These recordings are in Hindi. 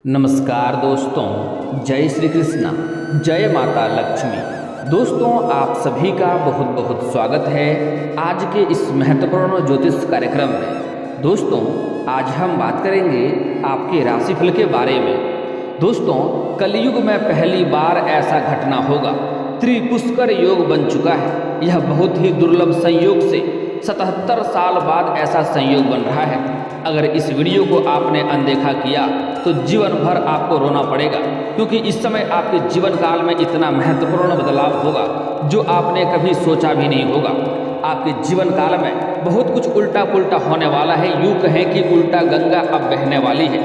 नमस्कार दोस्तों, जय श्री कृष्णा, जय माता लक्ष्मी। दोस्तों, आप सभी का बहुत बहुत स्वागत है आज के इस महत्वपूर्ण ज्योतिष कार्यक्रम में। दोस्तों, आज हम बात करेंगे आपके राशिफल के बारे में। दोस्तों, कलयुग में पहली बार ऐसा घटना होगा। त्रिपुष्कर योग बन चुका है। यह बहुत ही दुर्लभ संयोग से 77 साल बाद ऐसा संयोग बन रहा है। अगर इस वीडियो को आपने अनदेखा किया तो जीवन भर आपको रोना पड़ेगा, क्योंकि इस समय आपके जीवन काल में इतना महत्वपूर्ण बदलाव होगा जो आपने कभी सोचा भी नहीं होगा। आपके जीवन काल में बहुत कुछ उल्टा पुल्टा होने वाला है। यूँ कहें कि उल्टा गंगा अब बहने वाली है।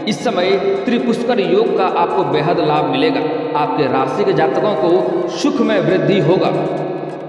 इस समय त्रिपुष्कर योग का आपको बेहद लाभ मिलेगा। आपके राशि के जातकों को सुख में वृद्धि होगा।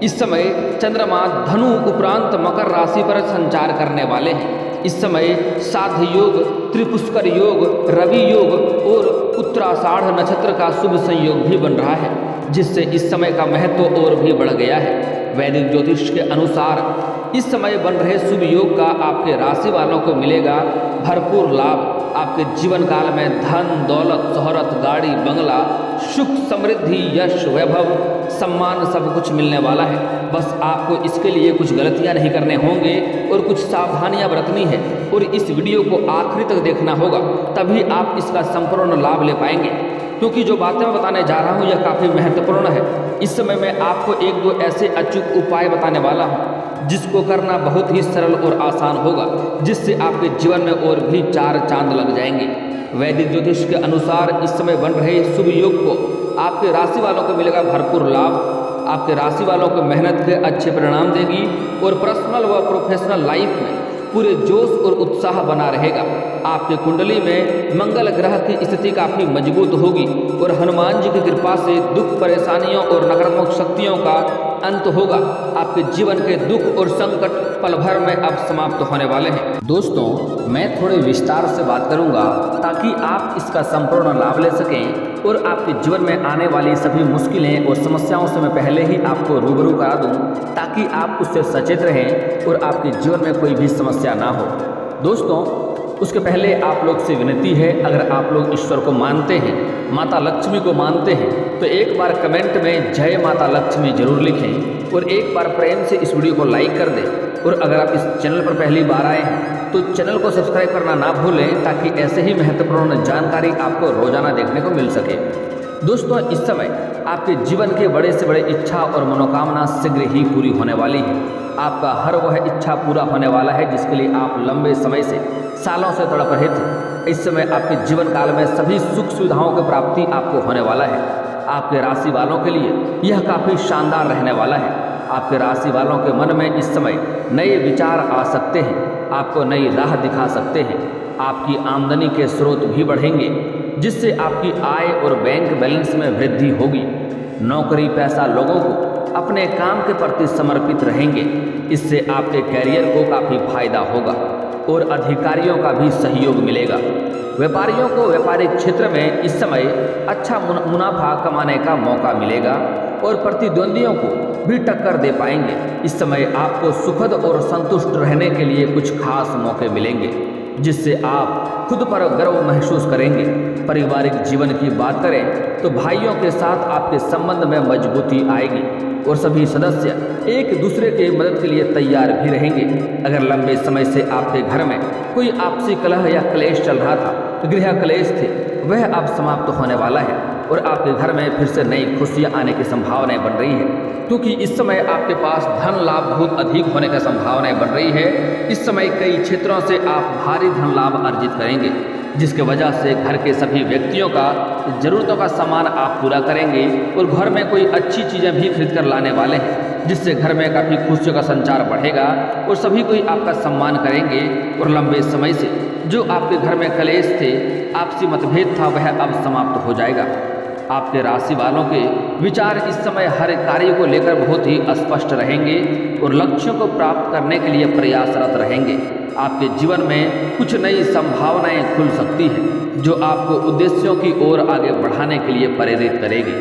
इस समय चंद्रमा धनु उपरांत मकर राशि पर संचार करने वाले हैं। इस समय साध्य योग, त्रिपुष्कर योग, रवि योग और उत्तराषाढ़ नक्षत्र का शुभ संयोग भी बन रहा है, जिससे इस समय का महत्व और भी बढ़ गया है। वैदिक ज्योतिष के अनुसार इस समय बन रहे शुभ योग का आपके राशि वालों को मिलेगा भरपूर लाभ। आपके जीवन काल में धन, दौलत, शोहरत, गाड़ी, बंगला, सुख, समृद्धि, यश, वैभव, सम्मान सब कुछ मिलने वाला है। बस आपको इसके लिए कुछ गलतियां नहीं करने होंगे और कुछ सावधानियां बरतनी है, और इस वीडियो को आखिरी तक देखना होगा, तभी आप इसका संपूर्ण लाभ ले पाएंगे। क्योंकि जो बातें मैं बताने जा रहा हूँ यह काफ़ी महत्वपूर्ण है। इस समय मैं आपको एक दो ऐसे अचूक उपाय बताने वाला हूँ जिसको करना बहुत ही सरल और आसान होगा, जिससे आपके जीवन में और भी चार चांद लग जाएंगे। वैदिक ज्योतिष के अनुसार इस समय बन रहे शुभ योग को आपके राशि वालों को मिलेगा भरपूर लाभ। आपके राशि वालों को मेहनत के अच्छे परिणाम देगी और पर्सनल व प्रोफेशनल लाइफ में पूरे जोश और उत्साह बना रहेगा। आपके कुंडली में मंगल ग्रह की स्थिति काफ़ी मजबूत होगी और हनुमान जी की कृपा से दुख, परेशानियों और नकारात्मक शक्तियों का अंत होगा। आपके जीवन के दुख और संकट पल भर में अब समाप्त होने वाले हैं। दोस्तों, मैं थोड़े विस्तार से बात करूंगा ताकि आप इसका संपूर्ण लाभ ले सकें, और आपके जीवन में आने वाली सभी मुश्किलें और समस्याओं से मैं पहले ही आपको रूबरू करा दूं, ताकि आप उससे सचेत रहें और आपके जीवन में कोई भी समस्या ना हो। दोस्तों, उसके पहले आप लोग से विनती है, अगर आप लोग ईश्वर को मानते हैं, माता लक्ष्मी को मानते हैं, तो एक बार कमेंट में जय माता लक्ष्मी जरूर लिखें और एक बार प्रेम से इस वीडियो को लाइक कर दें। और अगर आप इस चैनल पर पहली बार आए हैं तो चैनल को सब्सक्राइब करना ना भूलें, ताकि ऐसे ही महत्वपूर्ण जानकारी आपको रोजाना देखने को मिल सके। दोस्तों, इस समय आपके जीवन के बड़े से बड़े इच्छा और मनोकामना शीघ्र ही पूरी होने वाली है। आपका हर वह इच्छा पूरा होने वाला है जिसके लिए आप लंबे समय से, सालों से तड़प रहे थे। इस समय आपके जीवन काल में सभी सुख सुविधाओं की प्राप्ति आपको होने वाला है। आपके राशि वालों के लिए यह काफ़ी शानदार रहने वाला है। आपके राशि वालों के मन में इस समय नए विचार आ सकते हैं, आपको नई राह दिखा सकते हैं। आपकी आमदनी के स्रोत भी बढ़ेंगे, जिससे आपकी आय और बैंक बैलेंस में वृद्धि होगी। नौकरी पेशा लोगों को अपने काम के प्रति समर्पित रहेंगे। इससे आपके कैरियर को काफ़ी फायदा होगा और अधिकारियों का भी सहयोग मिलेगा। व्यापारियों को व्यापारिक क्षेत्र में इस समय अच्छा मुनाफा कमाने का मौका मिलेगा और प्रतिद्वंदियों को भी टक्कर दे पाएंगे। इस समय आपको सुखद और संतुष्ट रहने के लिए कुछ खास मौके मिलेंगे, जिससे आप खुद पर गर्व महसूस करेंगे। पारिवारिक जीवन की बात करें तो भाइयों के साथ आपके संबंध में मजबूती आएगी और सभी सदस्य एक दूसरे के मदद के लिए तैयार भी रहेंगे। अगर लंबे समय से आपके घर में कोई आपसी कलह या क्लेश चल रहा था, गृह क्लेश थे, वह अब समाप्त होने वाला है और आपके घर में फिर से नई खुशियां आने की संभावनाएं बन रही है, क्योंकि इस समय आपके पास धन लाभ बहुत अधिक होने की संभावनाएं बन रही है। इस समय कई क्षेत्रों से आप भारी धन लाभ अर्जित करेंगे, जिसके वजह से घर के सभी व्यक्तियों का ज़रूरतों का सामान आप पूरा करेंगे और घर में कोई अच्छी चीज़ें भी खरीद कर लाने वाले हैं, जिससे घर में काफ़ी खुशियों का संचार बढ़ेगा और सभी कोई आपका सम्मान करेंगे। और लंबे समय से जो आपके घर में क्लेश थे, आपसी मतभेद था, वह अब समाप्त हो जाएगा। आपके राशि वालों के विचार इस समय हर कार्य को लेकर बहुत ही स्पष्ट रहेंगे और लक्ष्यों को प्राप्त करने के लिए प्रयासरत रहेंगे। आपके जीवन में कुछ नई संभावनाएं खुल सकती हैं, जो आपको उद्देश्यों की ओर आगे बढ़ाने के लिए प्रेरित करेगी।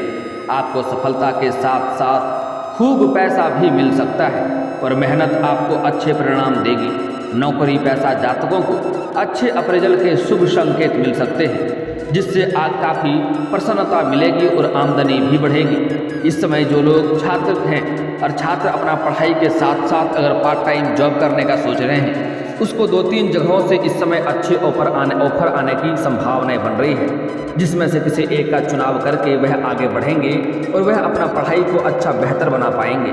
आपको सफलता के साथ साथ खूब पैसा भी मिल सकता है और मेहनत आपको अच्छे परिणाम देगी। नौकरी पेशा जातकों को अच्छे अप्रेजल के शुभ संकेत मिल सकते हैं, जिससे काफ़ी प्रसन्नता मिलेगी और आमदनी भी बढ़ेगी। इस समय जो लोग छात्र हैं और छात्र अपना पढ़ाई के साथ साथ अगर पार्ट टाइम जॉब करने का सोच रहे हैं, उसको 2-3 जगहों से इस समय अच्छे ऑफर आने की संभावनाएं बन रही है, जिसमें से किसी एक का चुनाव करके वह आगे बढ़ेंगे और वह अपना पढ़ाई को अच्छा बेहतर बना पाएंगे।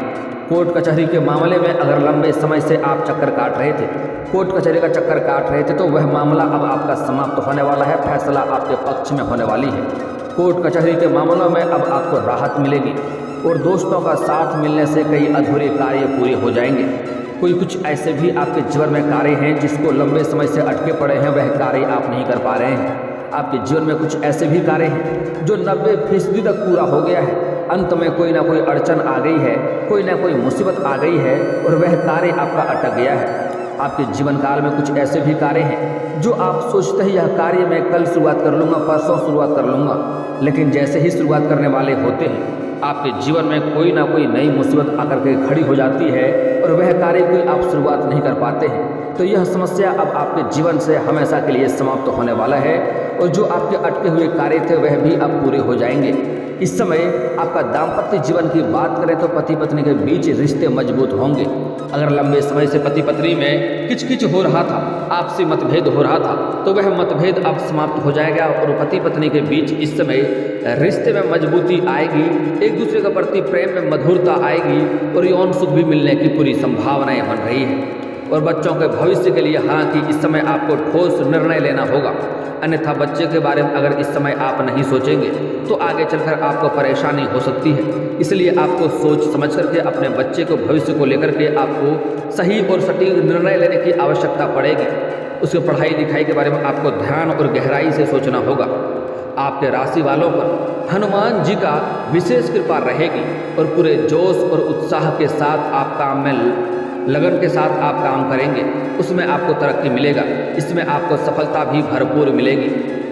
कोर्ट कचहरी के मामले में अगर लंबे समय से आप चक्कर काट रहे थे, कोर्ट कचहरी का चक्कर काट रहे थे, तो वह मामला अब आपका समाप्त होने वाला है, फैसला आपके पक्ष में होने वाली है। कोर्ट कचहरी के मामलों में अब आपको राहत मिलेगी और दोस्तों का साथ मिलने से कई अधूरे कार्य पूरे हो जाएंगे। कोई कुछ ऐसे भी आपके जीवन में कार्य हैं जिसको लंबे समय से अटके पड़े हैं, वह कार्य आप नहीं कर पा रहे हैं। आपके जीवन में कुछ ऐसे भी कार्य हैं जो 90% तक पूरा हो गया है, अंत में कोई ना कोई अड़चन आ गई है, कोई ना कोई मुसीबत आ गई है और वह कार्य आपका अटक गया है। आपके जीवन काल में कुछ ऐसे भी कार्य हैं जो आप सोचते ही यह कार्य मैं कल शुरुआत कर लूँगा, परसों शुरुआत कर लूँगा, लेकिन जैसे ही शुरुआत करने वाले होते हैं आपके जीवन में कोई ना कोई नई मुसीबत आकर के खड़ी हो जाती है और वह कार्य कोई आप शुरुआत नहीं कर पाते हैं। तो यह समस्या अब आपके जीवन से हमेशा के लिए समाप्त होने वाला है और जो आपके अटके हुए कार्य थे वह भी अब पूरे हो जाएंगे। इस समय आपका दाम्पत्य जीवन की बात करें तो पति पत्नी के बीच रिश्ते मजबूत होंगे। अगर लंबे समय से पति पत्नी में किचकिच हो रहा था, आपसी मतभेद हो रहा था, तो वह मतभेद अब समाप्त हो जाएगा और पति पत्नी के बीच इस समय रिश्ते में मजबूती आएगी, एक दूसरे के प्रति प्रेम में मधुरता आएगी और यौन सुख भी मिलने की पूरी संभावनाएं बन रही है। और बच्चों के भविष्य के लिए हालांकि इस समय आपको ठोस निर्णय लेना होगा, अन्यथा बच्चे के बारे में अगर इस समय आप नहीं सोचेंगे तो आगे चलकर आपको परेशानी हो सकती है। इसलिए आपको सोच समझ करके अपने बच्चे को भविष्य को लेकर के आपको सही और सटीक निर्णय लेने की आवश्यकता पड़ेगी। उसके पढ़ाई लिखाई के बारे में आपको ध्यान और गहराई से सोचना होगा। आपके राशि वालों पर हनुमान जी का विशेष कृपा रहेगी और पूरे जोश और उत्साह के साथ आप काम में लगन के साथ आप काम करेंगे, उसमें आपको तरक्की मिलेगा, इसमें आपको सफलता भी भरपूर मिलेगी।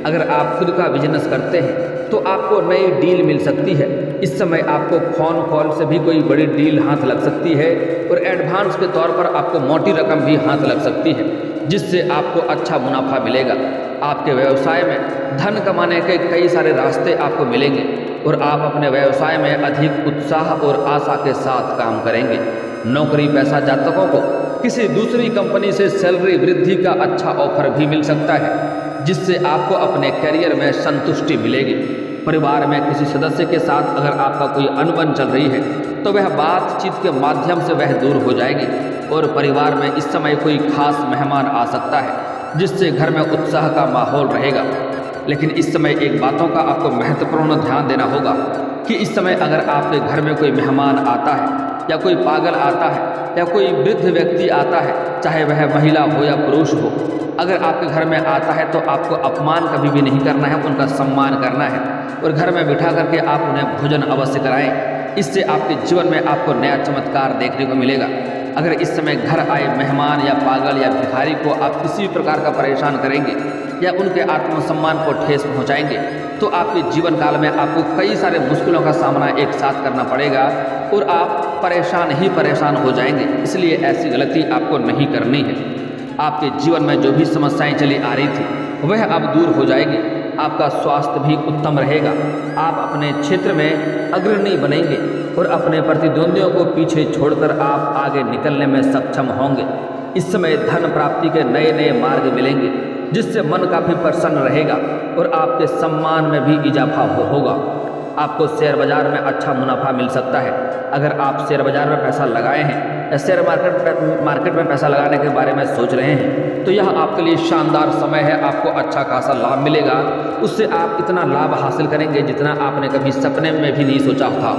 अगर आप खुद का बिजनेस करते हैं तो आपको नई डील मिल सकती है। इस समय आपको फोन कॉल से भी कोई बड़ी डील हाथ लग सकती है और एडवांस के तौर पर आपको मोटी रकम भी हाथ लग सकती है, जिससे आपको अच्छा मुनाफा मिलेगा। आपके व्यवसाय में धन कमाने के कई सारे रास्ते आपको मिलेंगे और आप अपने व्यवसाय में अधिक उत्साह और आशा के साथ काम करेंगे। नौकरी पेशा जातकों को किसी दूसरी कंपनी से सैलरी वृद्धि का अच्छा ऑफर भी मिल सकता है, जिससे आपको अपने करियर में संतुष्टि मिलेगी। परिवार में किसी सदस्य के साथ अगर आपका कोई अनबन चल रही है तो वह बातचीत के माध्यम से वह दूर हो जाएगी और परिवार में इस समय कोई खास मेहमान आ सकता है, जिससे घर में उत्साह का माहौल रहेगा। लेकिन इस समय एक बातों का आपको महत्वपूर्ण ध्यान देना होगा कि इस समय अगर आपके घर में कोई मेहमान आता है या कोई पागल आता है या कोई वृद्ध व्यक्ति आता है, चाहे वह महिला हो या पुरुष हो, अगर आपके घर में आता है तो आपको अपमान कभी भी नहीं करना है, उनका सम्मान करना है और घर में बिठा करके आप उन्हें भोजन अवश्य कराएं। इससे आपके जीवन में आपको नया चमत्कार देखने को मिलेगा। अगर इस समय घर आए मेहमान या पागल या भिखारी को आप किसी प्रकार का परेशान करेंगे या उनके आत्मसम्मान को ठेस पहुंचाएंगे तो आपके जीवन काल में आपको कई सारे मुश्किलों का सामना एक साथ करना पड़ेगा और आप परेशान ही परेशान हो जाएंगे। इसलिए ऐसी गलती आपको नहीं करनी है। आपके जीवन में जो भी समस्याएं चली आ रही थी वह अब दूर हो जाएगी। आपका स्वास्थ्य भी उत्तम रहेगा। आप अपने क्षेत्र में अग्रणी बनेंगे और अपने प्रतिद्वंदियों को पीछे छोड़कर आप आगे निकलने में सक्षम होंगे। इस समय धन प्राप्ति के नए नए मार्ग मिलेंगे, जिससे मन काफ़ी प्रसन्न रहेगा और आपके सम्मान में भी इजाफा होगा। आपको शेयर बाजार में अच्छा मुनाफा मिल सकता है। अगर आप शेयर बाजार में पैसा लगाए हैं या शेयर मार्केट में पैसा लगाने के बारे में सोच रहे हैं तो यह आपके लिए शानदार समय है। आपको अच्छा खासा लाभ मिलेगा, उससे आप इतना लाभ हासिल करेंगे जितना आपने कभी सपने में भी नहीं सोचा था।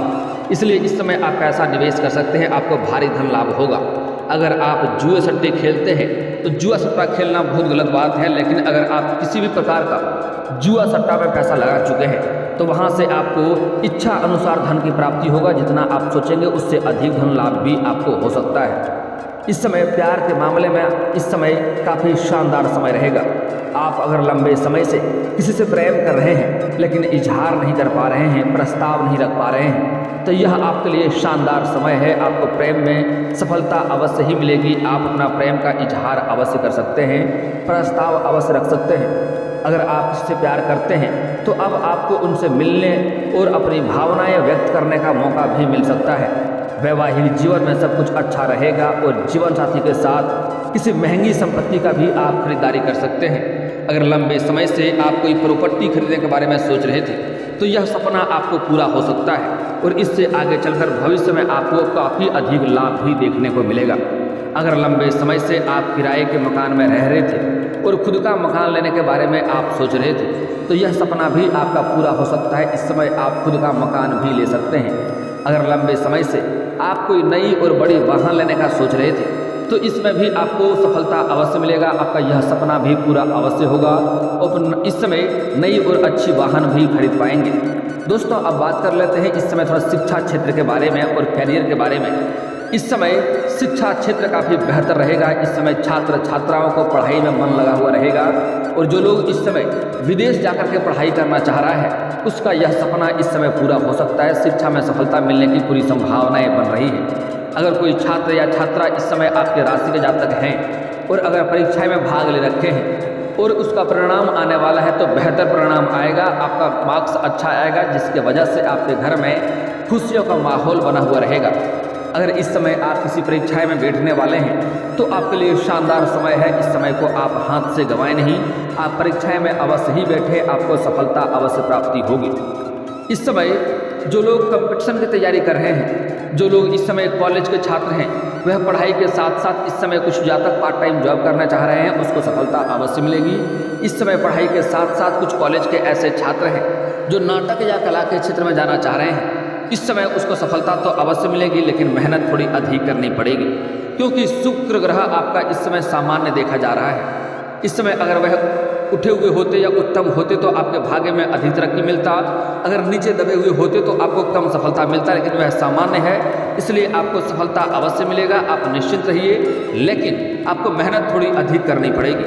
इसलिए इस समय आप पैसा निवेश कर सकते हैं, आपको भारी धन लाभ होगा। अगर आप जुए सट्टे खेलते हैं तो जुआ सट्टा खेलना बहुत गलत बात है, लेकिन अगर आप किसी भी प्रकार का जुआ सट्टा में पैसा लगा चुके हैं तो वहाँ से आपको इच्छा अनुसार धन की प्राप्ति होगा। जितना आप सोचेंगे उससे अधिक धन लाभ भी आपको हो सकता है। इस समय प्यार के मामले में इस समय काफ़ी शानदार समय रहेगा। आप अगर लंबे समय से किसी से प्रेम कर रहे हैं लेकिन इजहार नहीं कर पा रहे हैं, प्रस्ताव नहीं रख पा रहे हैं, तो यह आपके लिए शानदार समय है। आपको प्रेम में सफलता अवश्य ही मिलेगी। आप अपना प्रेम का इजहार अवश्य कर सकते हैं, प्रस्ताव अवश्य रख सकते हैं। अगर आप किसी से प्यार करते हैं तो अब आपको उनसे मिलने और अपनी भावनाएं व्यक्त करने का मौका भी मिल सकता है। वैवाहिक जीवन में सब कुछ अच्छा रहेगा और जीवन साथी के साथ किसी महंगी संपत्ति का भी आप खरीदारी कर सकते हैं। अगर लंबे समय से आप कोई प्रॉपर्टी खरीदने के बारे में सोच रहे थे तो यह सपना आपको पूरा हो सकता है और इससे आगे चलकर भविष्य में आपको काफ़ी अधिक लाभ भी देखने को मिलेगा। अगर लंबे समय से आप किराए के मकान में रह रहे थे और खुद का मकान लेने के बारे में आप सोच रहे थे तो यह सपना भी आपका पूरा हो सकता है। इस समय आप खुद का मकान भी ले सकते हैं। अगर लंबे समय से आप कोई नई और बड़ी वाहन लेने का सोच रहे थे तो इसमें भी आपको सफलता अवश्य मिलेगा। आपका यह सपना भी पूरा अवश्य होगा और इस समय नई और अच्छी वाहन भी खरीद पाएंगे। दोस्तों, अब बात कर लेते हैं इस समय थोड़ा शिक्षा क्षेत्र के बारे में और कैरियर के बारे में। इस समय शिक्षा क्षेत्र काफ़ी बेहतर रहेगा। इस समय छात्र छात्राओं को पढ़ाई में मन लगा हुआ रहेगा और जो लोग इस समय विदेश जाकर के पढ़ाई करना चाह रहा है उसका यह सपना इस समय पूरा हो सकता है। शिक्षा में सफलता मिलने की पूरी संभावनाएं बन रही है। अगर कोई छात्र या छात्रा इस समय आपके राशि के जातक हैं और अगर परीक्षाएं में भाग ले रखे हैं और उसका परिणाम आने वाला है तो बेहतर परिणाम आएगा, आपका मार्क्स अच्छा आएगा, जिसके वजह से आपके घर में खुशियों का माहौल बना हुआ रहेगा। अगर इस समय आप किसी परीक्षाएं में बैठने वाले हैं तो आपके लिए शानदार समय है। इस समय को आप हाथ से गंवाएं नहीं, आप परीक्षाएं में अवश्य ही बैठे, आपको सफलता अवश्य प्राप्ति होगी। इस समय जो लोग कंपटीशन की तैयारी कर रहे हैं, जो लोग इस समय कॉलेज के छात्र हैं, वह पढ़ाई के साथ साथ इस समय कुछ जातक पार्ट टाइम जॉब करना चाह रहे हैं, उसको सफलता अवश्य मिलेगी। इस समय पढ़ाई के साथ साथ कुछ कॉलेज के ऐसे छात्र हैं जो नाटक या कला के क्षेत्र में जाना चाह रहे हैं, इस समय उसको सफलता तो अवश्य मिलेगी लेकिन मेहनत थोड़ी अधिक करनी पड़ेगी, क्योंकि शुक्र ग्रह आपका इस समय सामान्य देखा जा रहा है। इस समय अगर वह उठे हुए होते या उत्तम होते तो आपके भाग्य में अधिक तरक्की मिलता, अगर नीचे दबे हुए होते तो आपको कम सफलता मिलता, लेकिन वह सामान्य है इसलिए आपको सफलता अवश्य मिलेगा। आप निश्चिंत रहिए, लेकिन आपको मेहनत थोड़ी अधिक करनी पड़ेगी।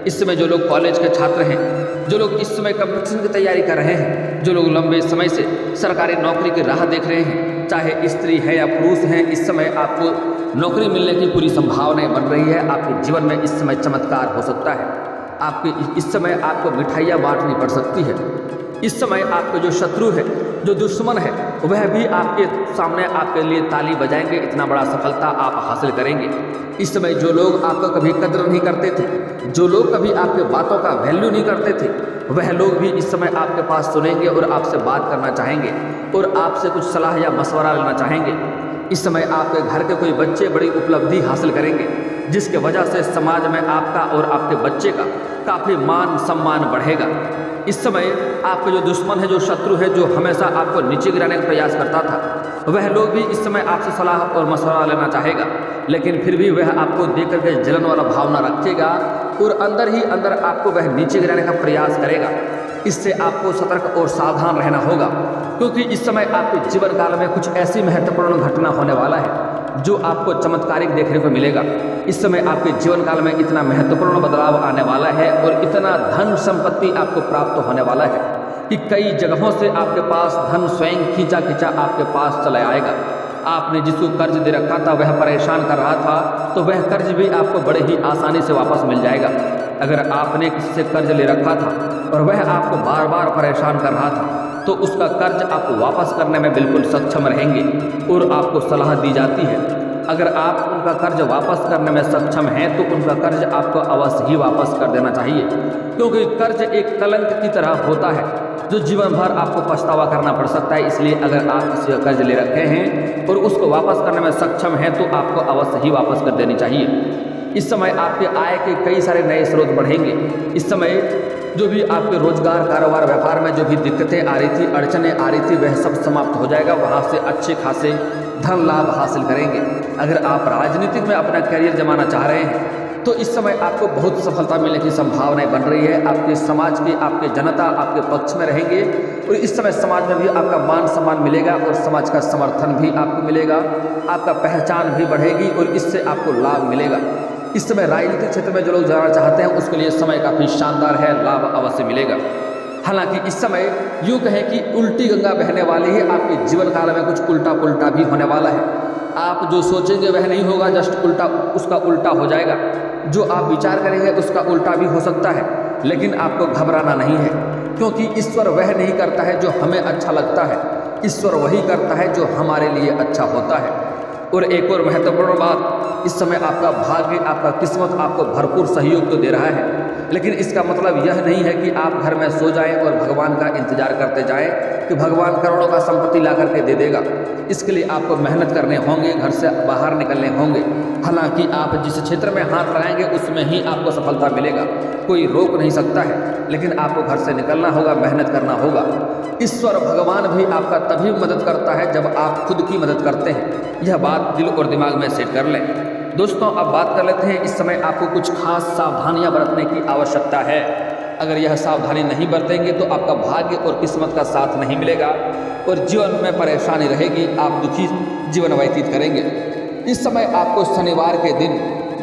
इस समय जो लोग कॉलेज के छात्र हैं, जो लोग इस समय कंपटीशन की तैयारी कर रहे हैं, जो लोग लंबे समय से सरकारी नौकरी की राह देख रहे हैं, चाहे स्त्री है या पुरुष हैं, इस समय आपको नौकरी मिलने की पूरी संभावनाएं बन रही है। आपके जीवन में इस समय चमत्कार हो सकता है। आपके इस समय आपको मिठाइयाँ बांटनी पड़ सकती है। इस समय आपके जो शत्रु है, जो दुश्मन है, वह भी आपके सामने आपके लिए ताली बजाएंगे। इतना बड़ा सफलता आप हासिल करेंगे। इस समय जो लोग आपका कभी कद्र नहीं करते थे, जो लोग कभी आपके बातों का वैल्यू नहीं करते थे, वह लोग भी इस समय आपके पास सुनेंगे और आपसे बात करना चाहेंगे और आपसे कुछ सलाह या मशवरा लेना चाहेंगे। इस समय आपके घर के कोई बच्चे बड़ी उपलब्धि हासिल करेंगे, जिसके वजह से समाज में आपका और आपके बच्चे का काफ़ी मान सम्मान बढ़ेगा। इस समय आपके जो दुश्मन है, जो शत्रु है, जो हमेशा आपको नीचे गिराने का प्रयास करता था, वह लोग भी इस समय आपसे सलाह और मशवरा लेना चाहेगा, लेकिन फिर भी वह आपको देख करके जलन वाला भावना रखेगा और अंदर ही अंदर आपको वह नीचे गिराने का प्रयास करेगा। इससे आपको सतर्क और सावधान रहना होगा, क्योंकि इस समय आपके जीवन काल में कुछ ऐसी महत्वपूर्ण घटना होने वाला है जो आपको चमत्कारिक देखने को मिलेगा। इस समय आपके जीवन काल में इतना महत्वपूर्ण बदलाव आने वाला है और इतना धन संपत्ति आपको प्राप्त होने वाला है कि कई जगहों से आपके पास धन स्वयं खींचा खींचा आपके पास चला आएगा। आपने जिसको कर्ज दे रखा था, वह परेशान कर रहा था, तो वह कर्ज भी आपको बड़े ही आसानी से वापस मिल जाएगा। अगर आपने किसी से कर्ज ले रखा था और वह आपको बार बार परेशान कर रहा था, तो उसका कर्ज आप वापस करने में बिल्कुल सक्षम रहेंगे और आपको सलाह दी जाती है, अगर आप उनका कर्ज वापस करने में सक्षम हैं तो उनका कर्ज आपको अवश्य ही वापस कर देना चाहिए, क्योंकि कर्ज एक कलंक की तरह होता है जो जीवन भर आपको पछतावा करना पड़ सकता है। इसलिए अगर आप किसी का कर्ज ले रखे हैं और उसको वापस करने में सक्षम हैं तो आपको अवश्य ही वापस कर देनी चाहिए। इस समय आपके आय के कई सारे नए स्रोत बढ़ेंगे। इस समय जो भी आपके रोजगार, कारोबार, व्यापार में जो भी दिक्कतें आ रही थी, अड़चनें आ रही थी, वह सब समाप्त हो जाएगा। वहाँ से अच्छे खासे धन लाभ हासिल करेंगे। अगर आप राजनीतिक में अपना करियर जमाना चाह रहे हैं तो इस समय आपको बहुत सफलता मिलने की संभावनाएं बन रही है। आपके समाज की, आपके जनता आपके पक्ष में रहेंगे और इस समय समाज में भी आपका मान सम्मान मिलेगा और समाज का समर्थन भी आपको मिलेगा। आपका पहचान भी बढ़ेगी और इससे आपको लाभ मिलेगा। इस समय राजनीतिक क्षेत्र में जो लोग जाना चाहते हैं उसके लिए समय काफ़ी शानदार है, लाभ अवश्य मिलेगा। हालांकि इस समय यूँ कहें कि उल्टी गंगा बहने वाली है। आपके जीवन काल में कुछ उल्टा पुल्टा भी होने वाला है। आप जो सोचेंगे वह नहीं होगा, जस्ट उल्टा उसका उल्टा हो जाएगा। जो आप विचार करेंगे उसका उल्टा भी हो सकता है, लेकिन आपको घबराना नहीं है, क्योंकि ईश्वर वह नहीं करता है जो हमें अच्छा लगता है, ईश्वर वही करता है जो हमारे लिए अच्छा होता है। और एक और महत्वपूर्ण बात, इस समय आपका भाग्य, आपका किस्मत आपको भरपूर सहयोग तो दे रहा है, लेकिन इसका मतलब यह नहीं है कि आप घर में सो जाएं और भगवान का इंतजार करते जाएं कि भगवान करोड़ों का संपत्ति ला करके दे देगा। इसके लिए आपको मेहनत करने होंगे, घर से बाहर निकलने होंगे। हालांकि आप जिस क्षेत्र में हाथ लगाएंगे उसमें ही आपको सफलता मिलेगा, कोई रोक नहीं सकता है, लेकिन आपको घर से निकलना होगा, मेहनत करना होगा। ईश्वर भगवान भी आपका तभी मदद करता है जब आप खुद की मदद करते हैं। यह बात दिल और दिमाग में सेट कर लें। दोस्तों, अब बात कर लेते हैं, इस समय आपको कुछ खास सावधानियां बरतने की आवश्यकता है। अगर यह सावधानी नहीं बरतेंगे तो आपका भाग्य और किस्मत का साथ नहीं मिलेगा और जीवन में परेशानी रहेगी, आप दुखी जीवन व्यतीत करेंगे। इस समय आपको शनिवार के दिन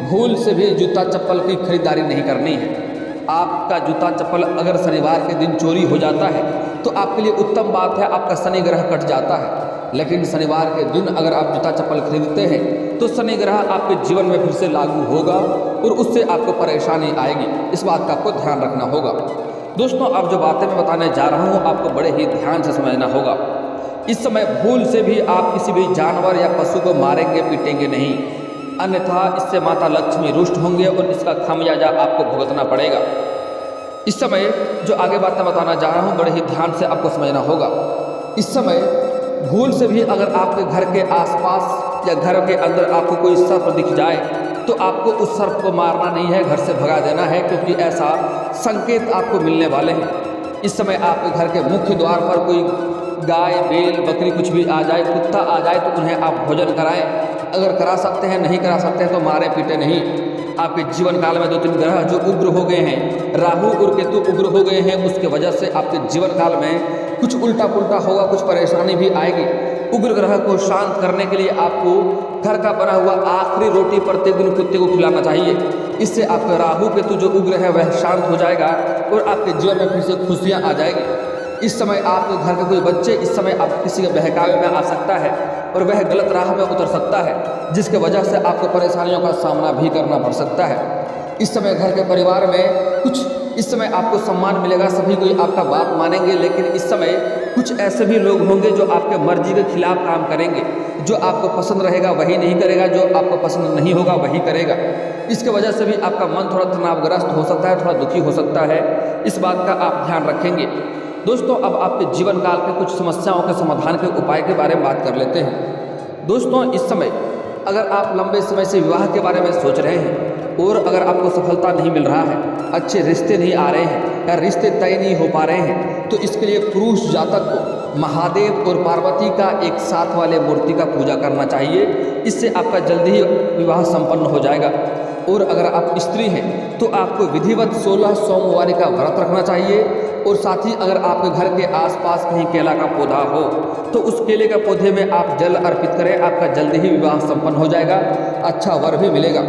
भूल से भी जूता चप्पल की खरीदारी नहीं करनी है। आपका जूता चप्पल अगर शनिवार के दिन चोरी हो जाता है तो आपके लिए उत्तम बात है, आपका शनि ग्रह कट जाता है। लेकिन शनिवार के दिन अगर आप जूता चप्पल खरीदते हैं तो शनि ग्रह आपके जीवन में फिर से लागू होगा और उससे आपको परेशानी आएगी। इस बात का आपको ध्यान रखना होगा। दोस्तों, अब जो बातें मैं बताने जा रहा हूँ आपको बड़े ही ध्यान से समझना होगा। इस समय भूल से भी आप किसी भी जानवर या पशु को मारेंगे पीटेंगे नहीं, अन्यथा इससे माता लक्ष्मी रुष्ट होंगे और इसका खामियाजा आपको भुगतना पड़ेगा। इस समय जो आगे बात मैं बताना जा रहा हूँ बड़े ही ध्यान से आपको समझना होगा। इस समय भूल से भी अगर आपके घर के आसपास या घर के अंदर आपको कोई सर्प दिख जाए तो आपको उस सर्प को मारना नहीं है, घर से भगा देना है, क्योंकि ऐसा संकेत आपको मिलने वाले हैं। इस समय आपके घर के मुख्य द्वार पर कोई गाय, बैल, बकरी कुछ भी आ जाए, कुत्ता आ जाए तो उन्हें आप भोजन कराएं। अगर करा सकते हैं, नहीं करा सकते हैं तो मारे पीटे नहीं। आपके जीवन काल में 2-3 ग्रह जो उग्र हो गए हैं, राहु और केतु उग्र हो गए हैं, उसके वजह से आपके जीवन काल में कुछ उल्टा पुल्टा होगा, कुछ परेशानी भी आएगी। उग्र ग्रह को शांत करने के लिए आपको घर का बना हुआ आखिरी रोटी प्रत्येक दिन कुत्ते को खिलाना चाहिए। इससे आपका राहु केतु जो उग्र है वह शांत हो जाएगा और आपके जीवन में फिर से खुशियाँ आ जाएगी। इस समय आपके घर के कोई बच्चे इस समय आप किसी के बहकावे में आ सकता है और वह गलत राह में उतर सकता है, जिसके वजह से आपको परेशानियों का सामना भी करना पड़ सकता है। इस समय घर के परिवार में कुछ इस समय आपको सम्मान मिलेगा, सभी कोई आपका बात मानेंगे, लेकिन इस समय कुछ ऐसे भी लोग होंगे जो आपके मर्जी के खिलाफ काम करेंगे। जो आपको पसंद रहेगा वही नहीं करेगा, जो आपको पसंद नहीं होगा वही करेगा। इसके वजह से भी आपका मन थोड़ा तनावग्रस्त हो सकता है, थोड़ा दुखी हो सकता है। इस बात का आप ध्यान रखेंगे। दोस्तों, अब आपके जीवन काल के कुछ समस्याओं के समाधान के उपाय के बारे में बात कर लेते हैं। दोस्तों, इस समय अगर आप लंबे समय से विवाह के बारे में सोच रहे हैं और अगर आपको सफलता नहीं मिल रहा है, अच्छे रिश्ते नहीं आ रहे हैं या रिश्ते तय नहीं हो पा रहे हैं, तो इसके लिए पुरुष जातक को महादेव और पार्वती का एक साथ वाले मूर्ति का पूजा करना चाहिए। इससे आपका जल्दी ही विवाह संपन्न हो जाएगा। और अगर आप स्त्री हैं तो आपको विधिवत 16 सोमवार का व्रत रखना चाहिए। और साथ ही अगर आपके घर के आसपास कहीं केला का पौधा हो तो उस केले के पौधे में आप जल अर्पित करें, आपका जल्दी ही विवाह संपन्न हो जाएगा, अच्छा वर भी मिलेगा।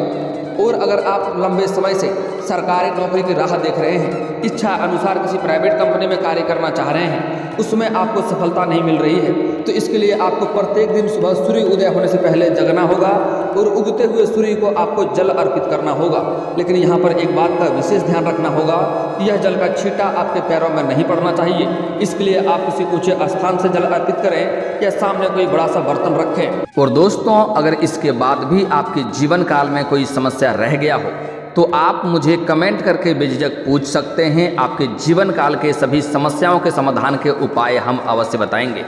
और अगर आप लंबे समय से सरकारी नौकरी की राह देख रहे हैं, इच्छा अनुसार किसी प्राइवेट कंपनी में कार्य करना चाह रहे हैं, उसमें आपको सफलता नहीं मिल रही है, तो इसके लिए आपको प्रत्येक दिन सुबह सूर्य उदय होने से पहले जगना होगा और उगते हुए सूर्य को आपको जल अर्पित करना होगा। लेकिन यहाँ पर एक बात का विशेष ध्यान रखना होगा कि यह जल का छींटा आपके पैरों में नहीं पड़ना चाहिए। इसके लिए आप किसी ऊंचे स्थान से जल अर्पित करें या सामने कोई बड़ा सा बर्तन रखें। और दोस्तों, अगर इसके बाद भी आपके जीवन काल में कोई समस्या रह गया हो तो आप मुझे कमेंट करके बेझिझक पूछ सकते हैं। आपके जीवन काल के सभी समस्याओं के समाधान के उपाय हम अवश्य बताएंगे।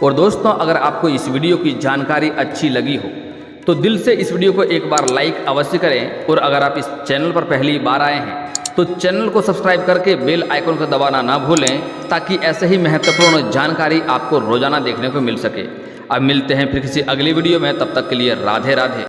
और दोस्तों, अगर आपको इस वीडियो की जानकारी अच्छी लगी हो तो दिल से इस वीडियो को एक बार लाइक अवश्य करें। और अगर आप इस चैनल पर पहली बार आए हैं तो चैनल को सब्सक्राइब करके बेल आइकन को दबाना ना भूलें, ताकि ऐसे ही महत्वपूर्ण जानकारी आपको रोजाना देखने को मिल सके। अब मिलते हैं फिर किसी अगली वीडियो में, तब तक के लिए राधे राधे।